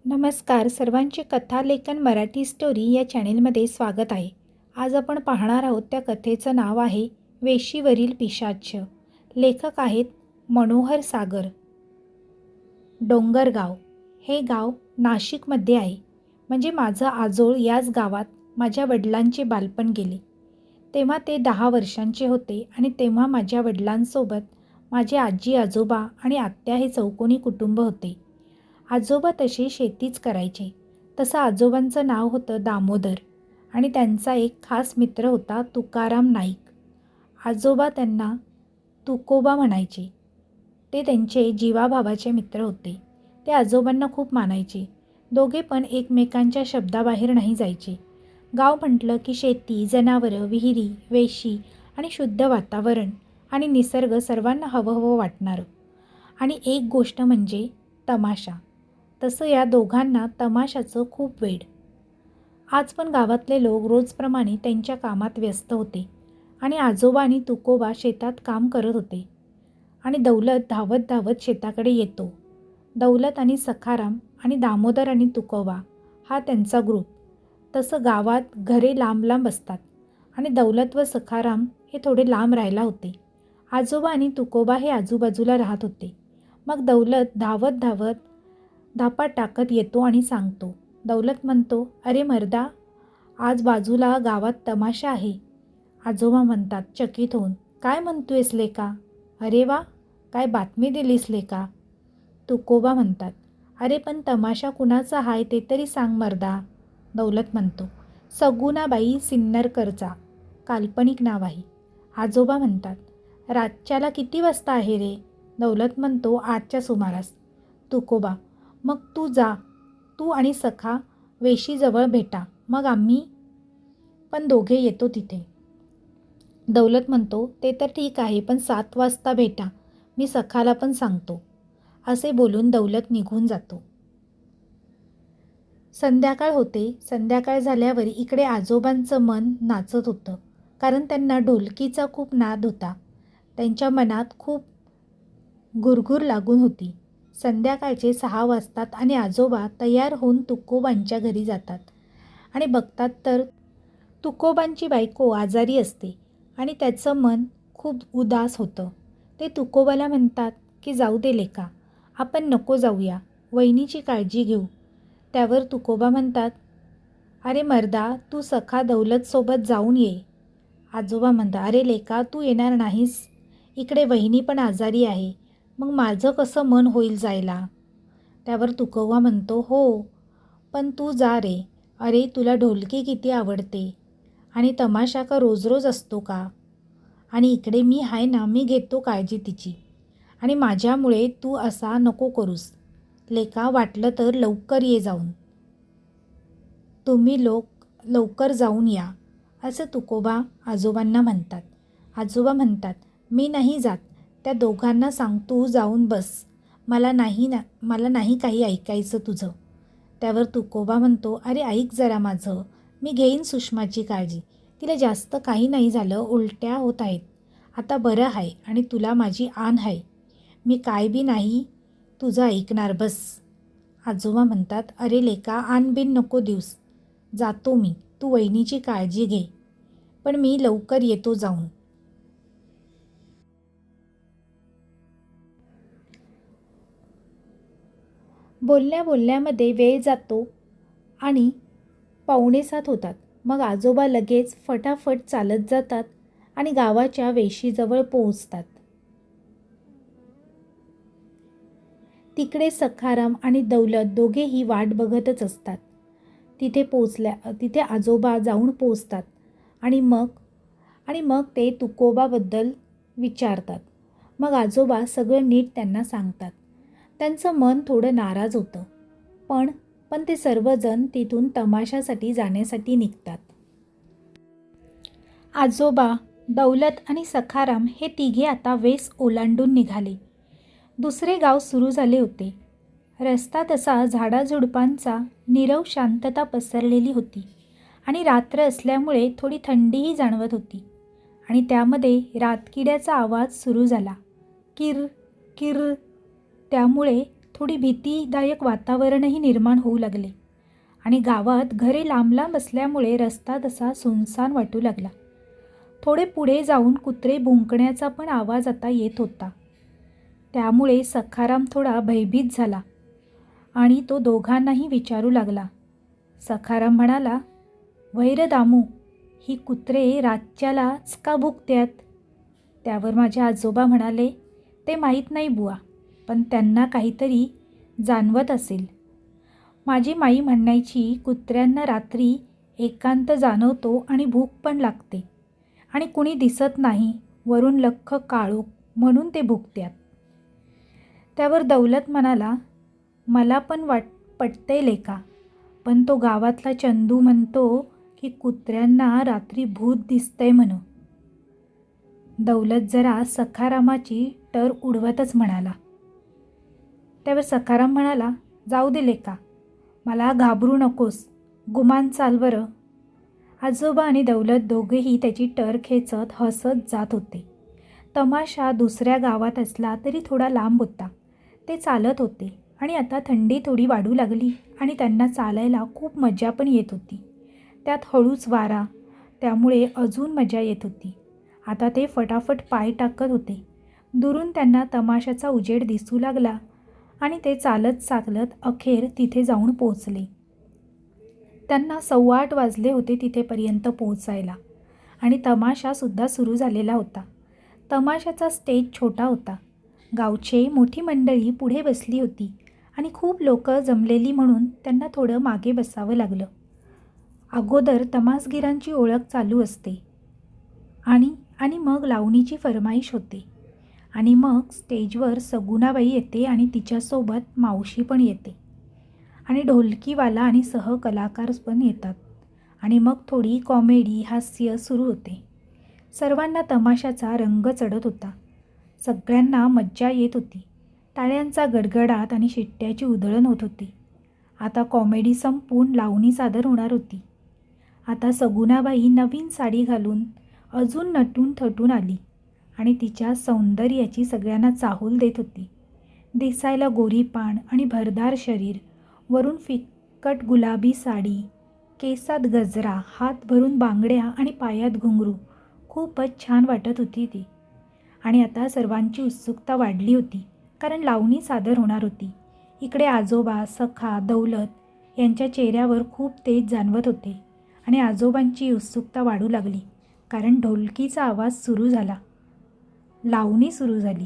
नमस्कार सर्वांचे कथालेखन मराठी स्टोरी या चॅनेलमध्ये स्वागत आहे. आज आपण पाहणार आहोत त्या कथेचं नाव आहे वेशीवरील पिशाच. लेखक आहेत मनोहर सागर. डोंगरगाव हे गाव नाशिकमध्ये आहे. म्हणजे माझं आजोळ याच गावात माझ्या वडिलांचे बालपण गेले. तेव्हा ते 10 वर्षांचे होते आणि तेव्हा माझ्या वडिलांसोबत माझे आजी आजोबा आणि आत्या हे चौकोनी कुटुंब होते. आजोबा तसे शेतीच करायचे. तसं आजोबांचं नाव होतं दामोदर आणि त्यांचा एक खास मित्र होता तुकाराम नाईक. आजोबा त्यांना तुकोबा म्हणायचे. ते त्यांचे जीवाभावाचे मित्र होते. ते आजोबांना खूप मानायचे. दोघे पण एकमेकांच्या शब्दाबाहेर नाही जायचे. गाव म्हटलं की शेती, जनावरं, विहिरी, वेशी आणि शुद्ध वातावरण आणि निसर्ग सर्वांना हवं हवं वाटणारं. आणि एक गोष्ट म्हणजे तमाशा. तसं या दोघांना तमाशाचं खूप वेड. आज पण गावातले लोक रोजप्रमाणे त्यांच्या कामात व्यस्त होते आणि आजोबा आणि तुकोबा शेतात काम करत होते आणि दौलत धावत धावत शेताकडे येतो. दौलत आणि सखाराम आणि दामोदर आणि तुकोबा हा त्यांचा ग्रुप. तसं गावात घरे लांब लांब असतात आणि दौलत व सखाराम हे थोडे लांब राहायला होते. आजोबा आणि तुकोबा हे आजूबाजूला राहत होते. मग दौलत धावत धावत धापा टाकत येतो आणि सांगतो. दौलत म्हणतो, अरे मर्दा, आज बाजूला गावात तमाशा आहे. आजोबा म्हणतात चकित होऊन, काय म्हणतोयस लेका? अरे वा, काय बातमी दिलीस लेका? तुकोबा म्हणतात, अरे पण तमाशा कुणाचा आहे ते तरी सांग मर्दा. दौलत म्हणतो, सगुणाबाई सिन्नरकरचा. काल्पनिक नाव आहे. आजोबा म्हणतात, रातच्याला किती वाजता आहे रे? दौलत म्हणतो, 8च्या सुमारास. तुकोबा, मग तू जा. तू आणि सखा वेशीजवळ भेटा. मग आम्ही पण दोघे येतो तिथे. दौलत म्हणतो, ते तर ठीक आहे, पण 7 वाजता भेटा. मी सखाला पण सांगतो. असे बोलून दौलत निघून जातो. संध्याकाळ होते. संध्याकाळ झाल्यावर इकडे आजोबांचं मन नाचत होतं, कारण त्यांना ढोलकीचा खूप नाद होता. त्यांच्या मनात खूप घुरघुर लागून होती. संध्याकाळचे 6 वाजतात आणि आजोबा तयार होऊन तुकोबांच्या घरी जातात आणि बघतात तर तुकोबांची बायको आजारी असते आणि त्याचं मन खूप उदास होतं. ते तुकोबाला म्हणतात की जाऊ दे लेका, आपण नको जाऊया, वहिनीची काळजी घेऊ. त्यावर तुकोबा म्हणतात, अरे मर्दा, तू सखा दौलतसोबत जाऊन ये. आजोबा म्हणतात, अरे लेका, तू येणार नाहीस? इकडे वहिनी पण आजारी आहे, मग माझं कसं मन होईल जायला? त्यावर तुकोबा म्हणतो, हो, पण तू जा रे. अरे तुला ढोलकी किती आवडते आणि तमाशा का रोज रोज असतो का? आणि इकडे मी आहे ना, मी घेतो काळजी तिची. आणि माझ्यामुळे तू असा नको करूस लेका. वाटलं तर लवकर ये जाऊन. तुम्ही लोक लवकर जाऊन या, असं तुकोबा आजोबांना म्हणतात. आजोबा म्हणतात, मी नाही जात. त्या दोघांना सांग तू जाऊन बस. मला नाही काही ऐकायचं तुझं. त्यावर तुकोबा म्हणतो, अरे ऐक जरा माझं, मी घेईन सुषमाची काळजी. तिला जास्त काही नाही झालं, उलट्या होत आहेत. आता बरं आहे आणि तुला माझी आण आहे. मी काय बी नाही तुझं ऐकणार, बस. आजोबा म्हणतात, अरे लेका, आण बिन नको देऊस. जातो मी, तू वहिनीची काळजी घे, पण मी लवकर येतो जाऊन. बोलल्या बोलल्यामध्ये वेळ जातो आणि 6:45 होतात. मग आजोबा लगेच फटाफट चालत जातात आणि गावाच्या वेशीजवळ पोहोचतात. तिकडे सखाराम आणि दौलत दोघेही वाट बघतच असतात. तिथे आजोबा जाऊन पोहोचतात आणि मग ते तुकोबाबद्दल विचारतात. मग आजोबा सगळं नीट त्यांना सांगतात. त्यांचं मन थोडं नाराज होतं, पण ते सर्वजण तिथून तमाशासाठी जाण्यासाठी निघतात. आजोबा, दौलत आणि सखाराम हे तिघे आता वेस ओलांडून निघाले. दुसरे गाव सुरू झाले होते. रस्ता तसा झाडाझुडपांचा, नीरव शांतता पसरलेली होती आणि रात्र असल्यामुळे थोडी थंडीही जाणवत होती. आणि त्यामध्ये रातकिड्याचा आवाज सुरू झाला, किर किर. त्यामुळे थोडी भीतीदायक वातावरणही निर्माण होऊ लागले आणि गावात घरे लांब लांब असल्यामुळे रस्ता तसा सुनसान वाटू लागला. थोडे पुढे जाऊन कुत्रे भुंकण्याचा पण आवाज आता येत होता. त्यामुळे सखाराम थोडा भयभीत झाला आणि तो दोघांनाही विचारू लागला. सखाराम म्हणाला, "वैर दामू, ही कुत्रे रातच्यालाच का भुकत्यात?" त्यावर माझे आजोबा म्हणाले, "ते माहीत नाही बुवा, पण त्यांना काहीतरी जाणवत असेल." माझी माई म्हणायची, "कुत्र्यांना रात्री एकांत जाणवतो आणि भूक पण लागते आणि कुणी दिसत नाही, वरून लख्ख काळोख, म्हणून ते भुकत्यात." त्यावर दौलत म्हणाला, "मला पण पटतंय लेका, पण तो गावातला चंदू म्हणतो की कुत्र्यांना रात्री भूत दिसतंय म्हणून." दौलत जरा सखारामाची टर उडवतच म्हणाला. त्यावर सखाराम म्हणाला, "जाऊ दे लेका, मला घाबरू नकोस, गुमान चाल बरं." आजोबा आणि दौलत दोघेही त्याची टर खेचत हसत जात होते. तमाशा दुसऱ्या गावात असला तरी थोडा लांब होता. ते चालत होते आणि आता थंडी थोडी वाढू लागली आणि त्यांना चालायला खूप मजा पण येत होती. त्यात हळूच वारा, त्यामुळे अजून मजा येत होती. आता ते फटाफट पाय टाकत होते. दुरून त्यांना तमाशाचा उजेड दिसू लागला आणि ते चालत चालत अखेर तिथे जाऊन पोहोचले. त्यांना 8:15 वाजले होते तिथेपर्यंत पोहोचायला आणि तमाशासुद्धा सुरू झालेला होता. तमाशाचा स्टेज छोटा होता. गावचे मोठी मंडळी पुढे बसली होती आणि खूप लोक जमलेली म्हणून त्यांना थोडं मागे बसावं लागलं. अगोदर तमासगीरांची ओळख चालू असते आणि मग लावणीची फरमाईश होते आणि मग स्टेजवर सगुणाबाई येते आणि तिच्यासोबत मावशी पण येते आणि ढोलकीवाला आणि सहकलाकार पण येतात आणि मग थोडी कॉमेडी हास्य सुरू होते. सर्वांना तमाशाचा रंग चढत होता. सगळ्यांना मज्जा येत होती. टाळ्यांचा गडगडाट आणि शिट्ट्याची उधळण होत होती. आता कॉमेडी संपून लावणी सादर होणार होती. आता सगुणाबाई नवीन साडी घालून अजून नटून थटून आली आणि तिच्या सौंदर्याची सगळ्यांना चाहूल देत होती. दिसायला गोरीपाण आणि भरदार शरीर, वरून फिकट गुलाबी साडी, केसात गजरा, हात भरून बांगड्या आणि पायात घुंगरू, खूपच छान वाटत होती ती. आणि आता सर्वांची उत्सुकता वाढली होती, कारण लावणी सादर होणार होती. इकडे आजोबा, सखा, दौलत यांच्या चेहऱ्यावर खूप तेज जाणवत होते आणि आजोबांची उत्सुकता वाढू लागली, कारण ढोलकीचा आवाज सुरू झाला. लावणी सुरू झाली.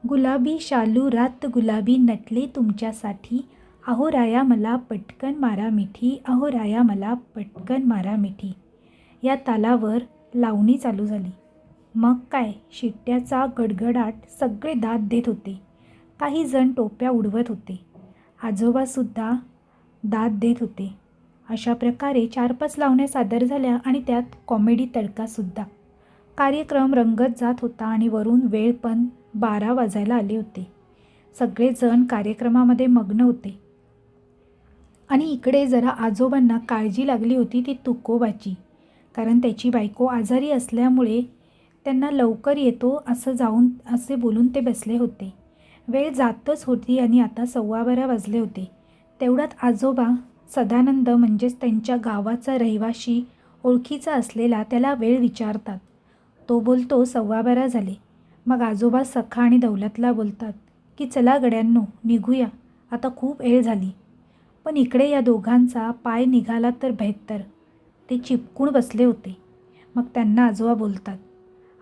"गुलाबी शालू रात गुलाबी नटले तुमच्यासाठी, अहो राया मला पटकन मारा मिठी, अहो राया मला पटकन मारा मिठी." या तालावर लावणी चालू झाली. मग काय, शिट्ट्याचा गडगडाट, सगळे दाद देत होते. काही जण टोप्या उडवत होते. आजोबासुद्धा दाद देत होते. अशा प्रकारे 4-5 लावण्या सादर झाल्या आणि त्यात कॉमेडी तडकासुद्धा. कार्यक्रम रंगत जात होता आणि वरून वेळ पण 12 वाजायला आले होते. सगळेजण कार्यक्रमामध्ये मग्न होते आणि इकडे जरा आजोबांना काळजी लागली होती ती तुकोबाची, कारण त्याची बायको आजारी असल्यामुळे त्यांना लवकर येतो असे बोलून ते बसले होते. वेळ जातच होती आणि आता 12:15 वाजले होते. तेवढ्यात आजोबा सदानंद, म्हणजेच त्यांच्या गावाचा रहिवाशी ओळखीचा असलेला, त्याला वेळ विचारतात. तो बोलतो 12:15 झाले. मग आजोबा सखा आणि दौलतला बोलतात की चला गड्यांनो, निघूया, आता खूप वेळ झाली. पण इकडे या दोघांचा पाय निघाला तर बेहत्तर. ते चिपकून बसले होते. मग त्यांना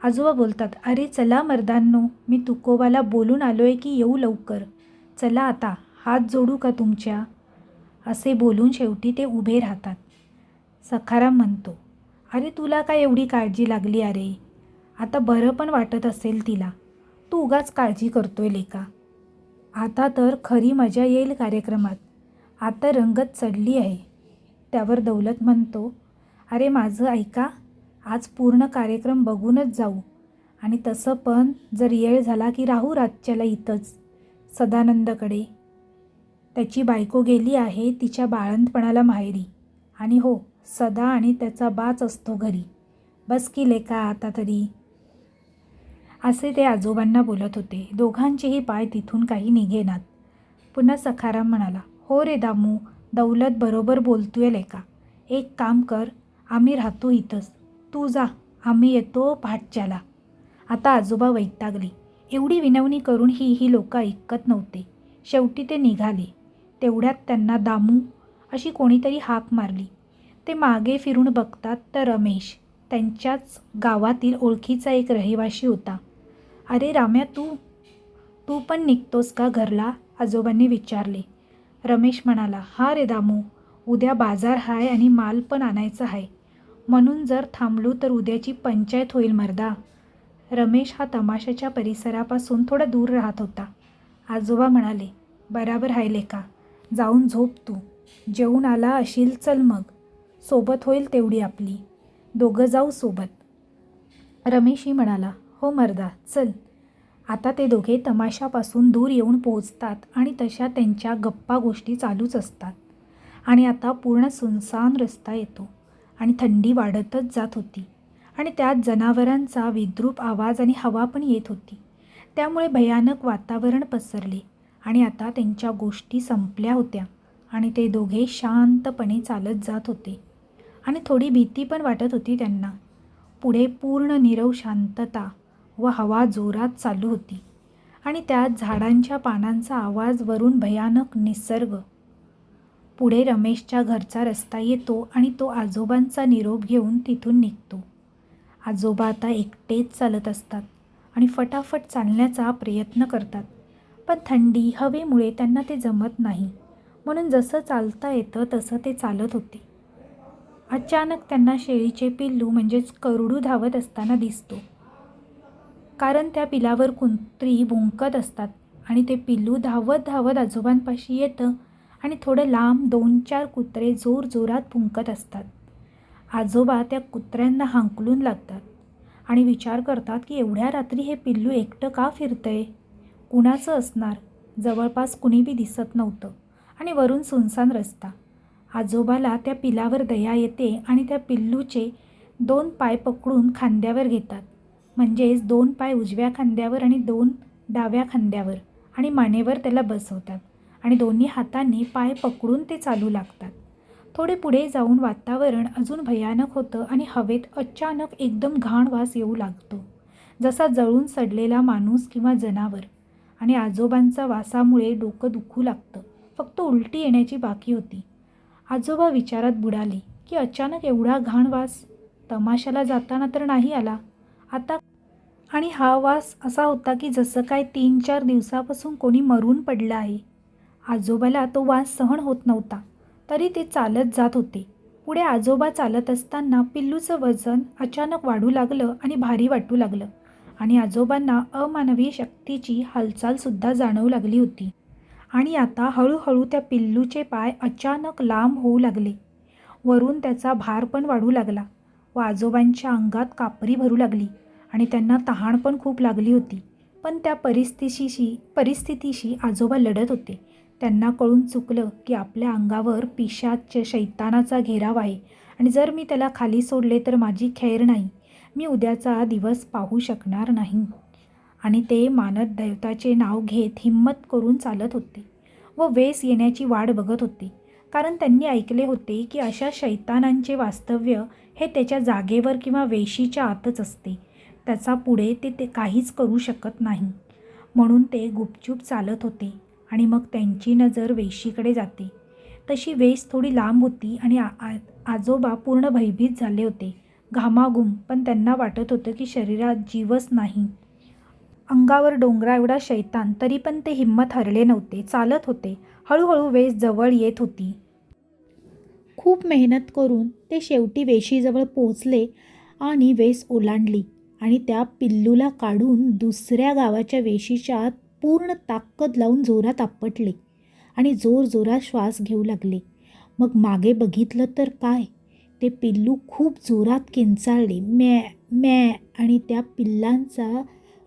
आजोबा बोलतात, "अरे चला मर्दांनो, मी तुकोबाला बोलून आलोय की येऊ लवकर. चला आता, हात जोडू का तुमच्या?" असे बोलून शेवटी ते उभे राहतात. सखाराम म्हणतो, "अरे तुला काय एवढी काळजी लागली अरे? आता बरं पण वाटत असेल तिला. तू उगाच काळजी करतोय लेका. आता तर खरी मजा येईल कार्यक्रमात. आता रंगत चढली आहे." त्यावर दौलत म्हणतो, "अरे माझं ऐका, आज पूर्ण कार्यक्रम बघूनच जाऊ आणि तसं पण जर येळ झाला की राहू रातच्याला इथंच सदानंदकडे. त्याची बायको गेली आहे तिच्या बाळंतपणाला माहेरी आणि हो, सदा आणि त्याचा बाच असतो घरी. बस की लेका आता तरी." असे ते आजोबांना बोलत होते. दोघांचेही पाय तिथून काही निघेनात. पुन्हा सखाराम म्हणाला, हो रे दामू, दौलत बरोबर बोलतोय लेका. एक काम कर, आम्ही राहतो इथंच, तू जा, आम्ही येतो पहाटच्याला. आता आजोबा वैतागले. एवढी विनवणी करूनही ही लोक ऐकत नव्हते. शेवटी ते निघाले. तेवढ्यात त्यांना दामू अशी कोणीतरी हाक मारली. ते मागे फिरून बघतात तर रमेश, त्यांच्याच गावातील ओळखीचा एक रहिवाशी होता. अरे राम्या, तू तू पण निघतोस का घरला? आजोबांनी विचारले. रमेश म्हणाला, हा रे दामू, उद्या बाजार हाय आणि माल पण आणायचा आहे, म्हणून जर थांबलो तर उद्याची पंचायत होईल मर्दा. रमेश हा तमाशाच्या परिसरापासून थोडा दूर राहत होता. आजोबा म्हणाले, बराबर आहे लेका, जाऊन झोप तू. जेवून आला अशील चल मग, सोबत होईल तेवढी आपली, दोघं जाऊ सोबत. रमेशही म्हणाला, हो मर्दा चल. आता ते दोघे तमाशापासून दूर येऊन पोहोचतात आणि तशा त्यांच्या गप्पा गोष्टी चालूच असतात. आणि आता पूर्ण सुनसान रस्ता येतो आणि थंडी वाढतच जात होती आणि त्यात जनावरांचा विद्रूप आवाज आणि हवा पण येत होती. त्यामुळे भयानक वातावरण पसरले आणि आता त्यांच्या गोष्टी संपल्या होत्या आणि ते दोघे शांतपणे चालत जात होते आणि थोडी भीती पण वाटत होती त्यांना. पुढे पूर्ण नीरव शांतता व हवा जोरात चालू होती आणि त्यात झाडांच्या पानांचा आवाज, वरून भयानक निसर्ग. पुढे रमेशच्या घरचा रस्ता येतो आणि तो आजोबांचा निरोप घेऊन तिथून निघतो. आजोबा आता एकटेच चालत असतात आणि फटाफट चालण्याचा प्रयत्न करतात, पण थंडी हवेमुळे त्यांना ते जमत नाही, म्हणून जसं चालता येतं तसं ते चालत होते. अचानक त्यांना शेळीचे पिल्लू म्हणजेच करडू धावत असताना दिसतो. कारण त्या पिलावर कुत्री भुंकत असतात आणि ते पिल्लू धावत धावत आजोबांपाशी येतं आणि थोडं लांब 2-4 कुत्रे जोरजोरात भुंकत असतात. आजोबा त्या कुत्र्यांना हांकलून लागतात आणि विचार करतात की एवढ्या रात्री हे पिल्लू एकटं का फिरतंय, कुणाचं असणार. जवळपास कुणी बी दिसत नव्हतं आणि वरून सुनसान रस्ता. आजोबाला त्या पिलावर दया येते आणि त्या पिल्लूचे 2 पाय पकडून खांद्यावर घेतात, म्हणजेच 2 पाय उजव्या खांद्यावर आणि 2 डाव्या खांद्यावर, आणि मानेवर त्याला बसवतात आणि दोन्ही हातांनी पाय पकडून ते चालू लागतात. थोडे पुढे जाऊन वातावरण अजून भयानक होतं आणि हवेत अचानक एकदम घाण वास येऊ लागतो, जसा जळून सडलेला माणूस किंवा जनावर. आणि आजोबांचा वासामुळे डोकं दुखू लागतं, फक्त उलटी येण्याची बाकी होती. आजोबा विचारात बुडाले की अचानक एवढा घाण वास तमाशाला जाताना तर नाही आला आता, आणि हा वास असा होता की जसं काय 3-4 दिवसापासून कोणी मरून पडलं आहे. आजोबाला तो वास सहन होत नव्हता, तरी ते चालत जात होते. पुढे आजोबा चालत असताना पिल्लूचं वजन अचानक वाढू लागलं आणि भारी वाटू लागलं आणि आजोबांना अमानवी शक्तीची हालचालसुद्धा जाणवू लागली होती. आणि आता हळूहळू त्या पिल्लूचे पाय अचानक लांब होऊ लागले, वरून त्याचा भार पण वाढू लागला व आजोबांच्या अंगात कापरी भरू लागली आणि त्यांना तहान पण खूप लागली होती. पण त्या परिस्थितीशी आजोबा लढत होते. त्यांना कळून चुकलं की आपल्या अंगावर पिशाच शैतानाचा घेराव आहे आणि जर मी त्याला खाली सोडले तर माझी खैर नाही, मी उद्याचा दिवस पाहू शकणार नाही. आणि ते मानत दैवताचे नाव घेत हिम्मत करून चालत होते व वेस येण्याची वाट बघत होते, कारण त्यांनी ऐकले होते की अशा शैतानांचे वास्तव्य हे त्याच्या जागेवर किंवा वेशीच्या आतच असते, त्याचा पुढे ते काहीच करू शकत नाही. म्हणून ते गुपचूप चालत होते आणि मग त्यांची नजर वेशीकडे जाते. तशी वेस थोडी लांब होती आणि आजोबा पूर्ण भयभीत झाले होते, घामाघूम, पण त्यांना वाटत होतं की शरीरात जीवच नाही. अंगावर डोंगरा एवढा शैतान, तरी पण ते हिम्मत हरले नव्हते, चालत होते. हळूहळू वेस जवळ येत होती. खूप मेहनत करून ते शेवटी वेशीजवळ पोहोचले आणि वेस ओलांडली आणि त्या पिल्लूला काढून दुसऱ्या गावाच्या वेशीच्या आत पूर्ण ताकद लावून जोरात आपटले आणि जोरजोरात श्वास घेऊ लागले. मग मागे बघितलं तर काय, ते पिल्लू खूप जोरात किंचाळले, मॅ मॅ, आणि त्या पिल्लांचा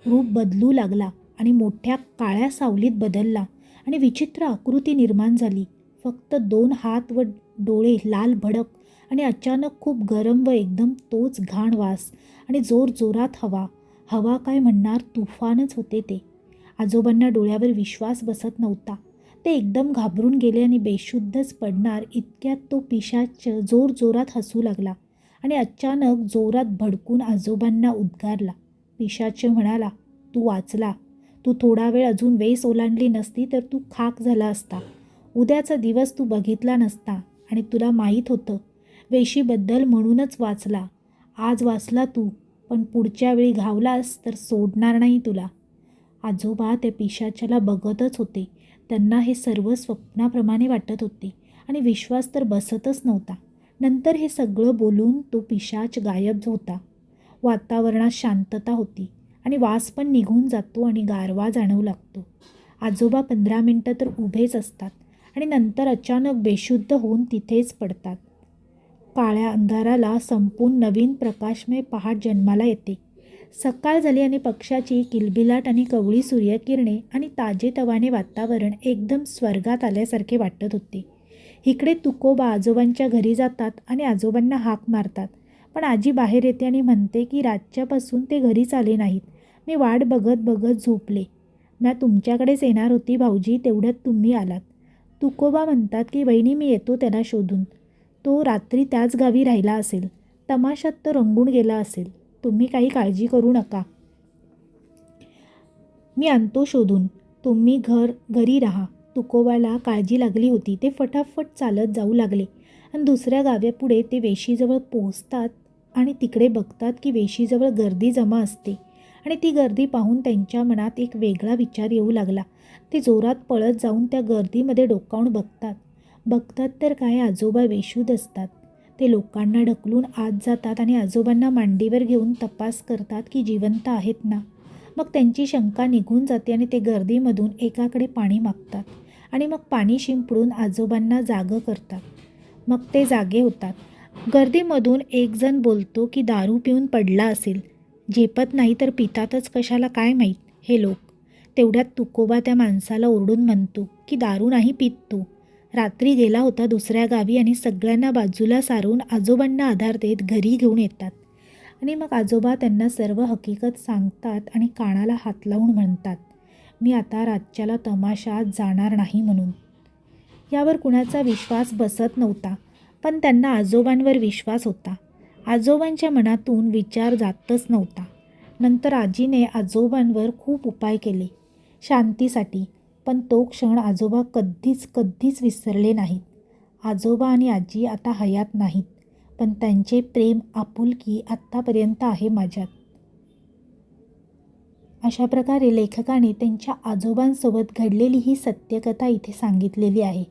रूप बदलू लागला आणि मोठ्या काळ्या सावलीत बदलला आणि विचित्र आकृती निर्माण झाली. फक्त 2 हात व डोळे लाल भडक आणि अचानक खूप गरम व एकदम तोच घाण वास आणि जोरजोरात हवा काय म्हणणार, तुफानच होते ते. आजोबांना डोळ्यावर विश्वास बसत नव्हता. ते एकदम घाबरून गेले आणि बेशुद्धच पडणार इतक्यात तो पिशाच जोरजोरात हसू लागला आणि अचानक जोरात भडकून आजोबांना उद्गारला. पिशाच म्हणाला, तू वाचला. तू थोडा वेळ अजून वेस ओलांडली नसती तर तू खाक झाला असता. उद्याचा दिवस तू बघितला नसता आणि तुला माहीत होतं वेशीबद्दल म्हणूनच वाचला. आज वाचला तू, पण पुढच्या वेळी घावलास तर सोडणार नाही तुला. आजोबा त्या पिशाच्याला बघतच होते. त्यांना हे सर्व स्वप्नाप्रमाणे वाटत होते आणि विश्वास तर बसतच नव्हता. नंतर हे सगळं बोलून तो पिशाच गायब होता. वातावरणात शांतता होती आणि वास पण निघून जातो आणि गारवा जाणवू लागतो. आजोबा 15 मिनटं तर उभेच असतात आणि नंतर अचानक बेशुद्ध होऊन तिथेच पडतात. काळ्या अंधाराला संपून नवीन प्रकाशमय पहाट जन्माला येते. सकाळ झाली आणि पक्षाची किलबिलाट आणि कवळी सूर्यकिरणे आणि ताजेतवाने वातावरण एकदम स्वर्गात आल्यासारखे वाटत होते. इकडे तुकोबा आजोबांच्या घरी जातात आणि आजोबांना हाक मारतात, पण आजी बाहेर येते आणि म्हणते की रातच्यापासून ते घरीच आले नाहीत. मी वाट बघत बघत झोपले. मी तुमच्याकडेच येणार होती भाऊजी, तेवढ्यात तुम्ही आलात. तुकोबा म्हणतात की वहिनी मी येतो त्याला शोधून. तो रात्री त्याच गावी राहिला असेल. तमाशात तो रंगून गेला असेल. तुम्ही काही काळजी करू नका. मी आणतो शोधून. तुम्ही घरी राहा. तुकोबाला काळजी लागली होती. ते फटाफट चालत जाऊ लागले आणि दुसऱ्या गावापुढे ते वेशीजवळ पोहोचतात आणि तिकडे बघतात की वेशीजवळ गर्दी जमा असते आणि ती गर्दी पाहून त्यांच्या मनात एक वेगळा विचार येऊ लागला. ते जोरात पळत जाऊन त्या गर्दीमध्ये डोकावून बघतात तर काय, आजोबा वेशूद असतात. ते लोकांना ढकलून आत जातात आणि आजोबांना मांडीवर घेऊन तपास करतात की जिवंत आहेत ना. मग त्यांची शंका निघून जाते आणि ते गर्दीमधून एकाकडे पाणी मागतात आणि मग पाणी शिंपडून आजोबांना जागं करतात. मग ते जागे होतात. गर्दीमधून एक जण बोलतो की दारू पिऊन पडला असेल. झेपत नाही तर पितातच कशाला काय माहीत हे लोक. तेवढ्यात तुकोबा त्या माणसाला ओरडून म्हणतो की दारू नाही पित तो. रात्री गेला होता दुसऱ्या गावी आणि सगळ्यांना बाजूला सारून आजोबांना आधार देत घरी घेऊन येतात. आणि मग आजोबा त्यांना सर्व हकीकत सांगतात आणि कानाला हात लावून म्हणतात, मी आता रातच्याला तमाशात जाणार नाही म्हणून. यावर कुणाचा विश्वास बसत नव्हता, पण त्यांना आजोबांवर विश्वास होता. आजोबांच्या मनातून विचार जातच नव्हता. नंतर आजीने आजोबांवर खूप उपाय केले शांतीसाठी, पण तो क्षण आजोबा कधीच विसरले नाहीत. आजोबा आणि आजी आता हयात नाहीत, पण त्यांचे प्रेम आपुलकी आत्तापर्यंत आहे माझ्यात. अशा प्रकारे लेखकाने त्यांच्या आजोबांसोबत घडलेली ही सत्यकथा इथे सांगितलेली आहे.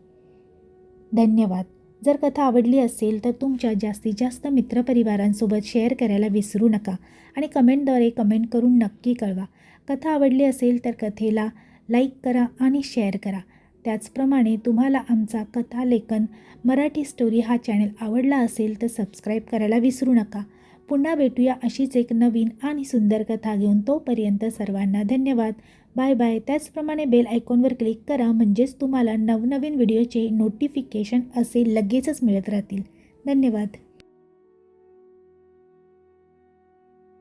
धन्यवाद. जर कथा आवडली असेल तर तुमच्या जास्तीत जास्त मित्रपरिवारांसोबत शेअर करायला विसरू नका आणि कमेंटद्वारे कमेंट करून नक्की कळवा. कथा आवडली असेल तर कथेला लाईक करा आणि शेअर करा. त्याचप्रमाणे तुम्हाला आमचा कथा लेखन मराठी स्टोरी हा चॅनल आवडला असेल तर सबस्क्राईब करायला विसरू नका. पुन्हा भेटूया अशीच एक नवीन आणि सुंदर कथा घेऊन. तोपर्यंत सर्वांना धन्यवाद. Bye bye. त्याचप्रमाणे बेल आयकॉनवर क्लिक करा, म्हणजेच तुम्हाला नवनवीन व्हिडिओचे नोटिफिकेशन असे लगेचच मिळत राहतील. धन्यवाद.